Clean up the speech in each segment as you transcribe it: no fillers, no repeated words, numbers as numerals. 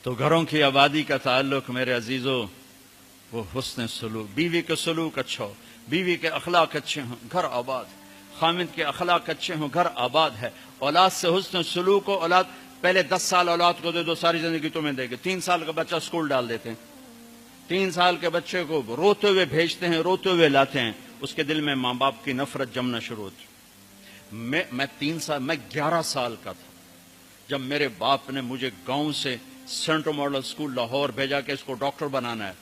تو گھروں کی آبادی کا تعلق میرے عزیزوں وہ حسن سلوک، بیوی کے سلوک اچھا ہو، بیوی کے اخلاق اچھے ہوں، گھر آباد، خامد کے اخلاق اچھے ہوں، گھر آباد ہے۔ اولاد سے حسن سلوک ہو، اولاد پہلے 10 سال اولاد کو دے دو، ساری زندگی تمہیں دے گی۔ 3 سال کا بچہ اسکول ڈال دیتے ہیں، 3 سال کے بچے کو روتے ہوئے بھیجتے ہیں، روتے ہوئے لاتے ہیں، اس کے دل میں ماں باپ کی نفرت جمنا شروع ہوتی۔ میں 11 سال کا تھا جب میرے باپ نے مجھے گاؤں سے سینٹرل ماڈل اسکول لاہور بھیجا کہ اس کو ڈاکٹر بنانا ہے۔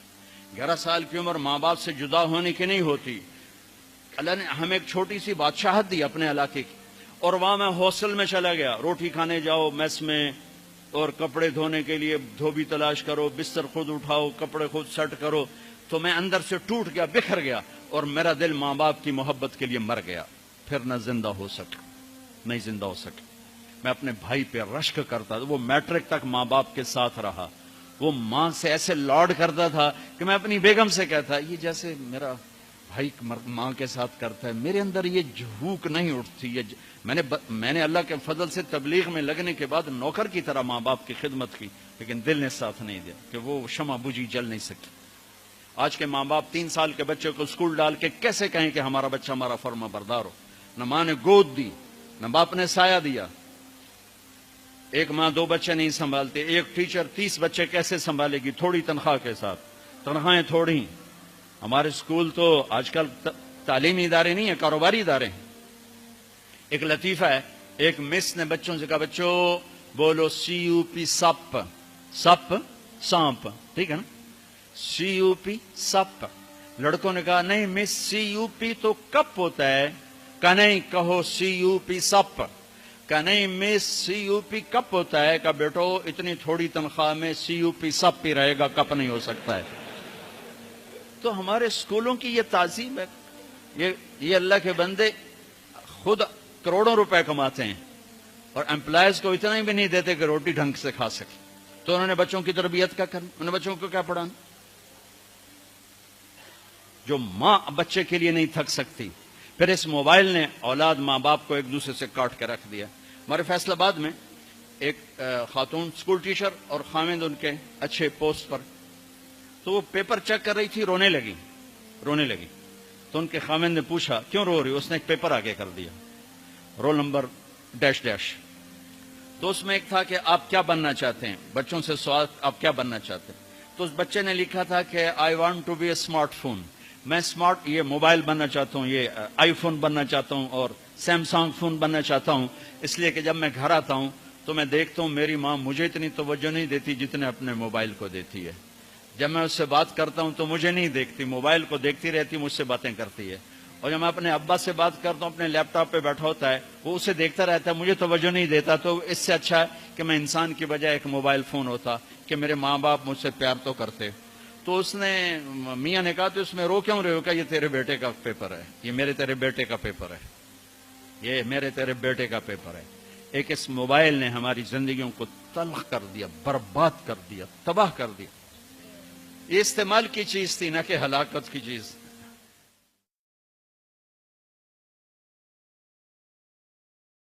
11 سال کی عمر ماں باپ سے جدا ہونے کی نہیں ہوتی۔ اللہ نے ہمیں ایک چھوٹی سی بادشاہت دی اپنے علاقے کی، اور وہاں میں ہاسٹل میں چلا گیا، روٹی کھانے جاؤ میس میں، اور کپڑے دھونے کے لیے دھوبی تلاش کرو، بستر خود اٹھاؤ، کپڑے خود سیٹ کرو۔ تو میں اندر سے ٹوٹ گیا، بکھر گیا، اور میرا دل ماں باپ کی محبت کے لیے مر گیا۔ پھر نہ زندہ ہو سکا، نہیں زندہ ہو سکا۔ میں اپنے بھائی پہ رشک کرتا تھا، وہ میٹرک تک ماں باپ کے ساتھ رہا، وہ ماں سے ایسے لاڈ کرتا تھا کہ میں اپنی بیگم سے کہتا یہ جیسے میرا بھائی ماں کے ساتھ کرتا ہے، میرے اندر یہ جھوک نہیں اٹھتی۔ میں نے اللہ کے فضل سے تبلیغ میں لگنے کے بعد نوکر کی طرح ماں باپ کی خدمت کی، لیکن دل نے ساتھ نہیں دیا کہ وہ شمع بجھی جل نہیں سکی۔ آج کے ماں باپ 3 سال کے بچے کو اسکول ڈال کے کیسے کہیں کہ ہمارا بچہ ہمارا فرما بردار ہو؟ نہ ماں نے گود دی، نہ باپ نے سایہ دیا۔ ایک ماں 2 بچے نہیں سنبھالتے، ایک ٹیچر 30 بچے کیسے سنبھالے گی تھوڑی تنخواہ کے ساتھ؟ تنخواہیں تھوڑی۔ ہمارے اسکول تو آج کل تعلیمی ادارے نہیں ہیں، کاروباری ادارے ہیں۔ ایک لطیفہ ہے، ایک مس نے بچوں سے کہا بچوں بولو CUP سپ، سپ سانپ، ٹھیک ہے نا، CUP سپ۔ لڑکوں نے کہا نہیں مس CUP تو کپ ہوتا ہے۔ کہا نہیں کہو CUP سپ۔ کہا نہیں مس CUP کپ ہوتا ہے۔ کہا بیٹو اتنی تھوڑی تنخواہ میں CUP سپ ہی رہے گا، کپ نہیں ہو سکتا ہے۔ تو ہمارے اسکولوں کی یہ تعظیم ہے۔ یہ اللہ کے بندے خود کروڑوں روپے کماتے ہیں اور امپلائز کو اتنا ہی بھی نہیں دیتے کہ روٹی ڈھنگ سے کھا سکے، تو انہوں نے بچوں کی تربیت کیا کرنا؟ انہوں نے بچوں کو کیا پڑھانا؟ جو ماں بچے کے لیے نہیں تھک سکتی۔ پھر اس موبائل نے اولاد ماں باپ کو ایک دوسرے سے کاٹ کے رکھ دیا۔ ہمارے فیصل آباد میں ایک خاتون اسکول ٹیچر اور خامد ان کے اچھے پوسٹ پر، تو وہ پیپر چیک کر رہی تھی، رونے لگی۔ تو ان کے خامد نے پوچھا کیوں رو رہی؟ اس نے ایک پیپر آگے کر دیا، رول نمبر ڈیش ڈیش۔ تو اس میں ایک تھا کہ آپ کیا بننا چاہتے ہیں، بچوں سے سوال آپ کیا بننا چاہتے ہیں؟ تو اس بچے نے لکھا تھا کہ I want to be a smartphone, میں اسمارٹ یہ موبائل بننا چاہتا ہوں، یہ آئی فون بننا چاہتا ہوں اور سیمسنگ فون بننا چاہتا ہوں، اس لیے کہ جب میں گھر آتا ہوں تو میں دیکھتا ہوں میری ماں مجھے اتنی توجہ نہیں دیتی جتنے اپنے موبائل کو دیتی ہے۔ جب میں اس سے بات کرتا ہوں تو مجھے نہیں دیکھتی، موبائل کو دیکھتی رہتی، مجھ سے باتیں کرتی ہے۔ اور جب میں اپنے ابا سے بات کرتا ہوں، اپنے لیپ ٹاپ پہ بیٹھا ہوتا ہے، وہ اسے دیکھتا رہتا ہے، مجھے توجہ نہیں دیتا۔ تو اس سے اچھا ہے کہ میں انسان کی بجائے ایک موبائل فون ہوتا کہ میرے ماں باپ مجھ سے پیار تو کرتے۔ تو اس نے میاں نے کہا تو اس میں رو کیوں رہے ہو؟ کہ یہ تیرے بیٹے کا پیپر ہے، یہ میرے تیرے بیٹے کا پیپر ہے، یہ میرے تیرے بیٹے کا پیپر ہے۔ ایک اس موبائل نے ہماری زندگیوں کو تلخ کر دیا، برباد کر دیا، تباہ کر دیا۔ یہ استعمال کی چیز تھی نہ کہ ہلاکت کی چیز۔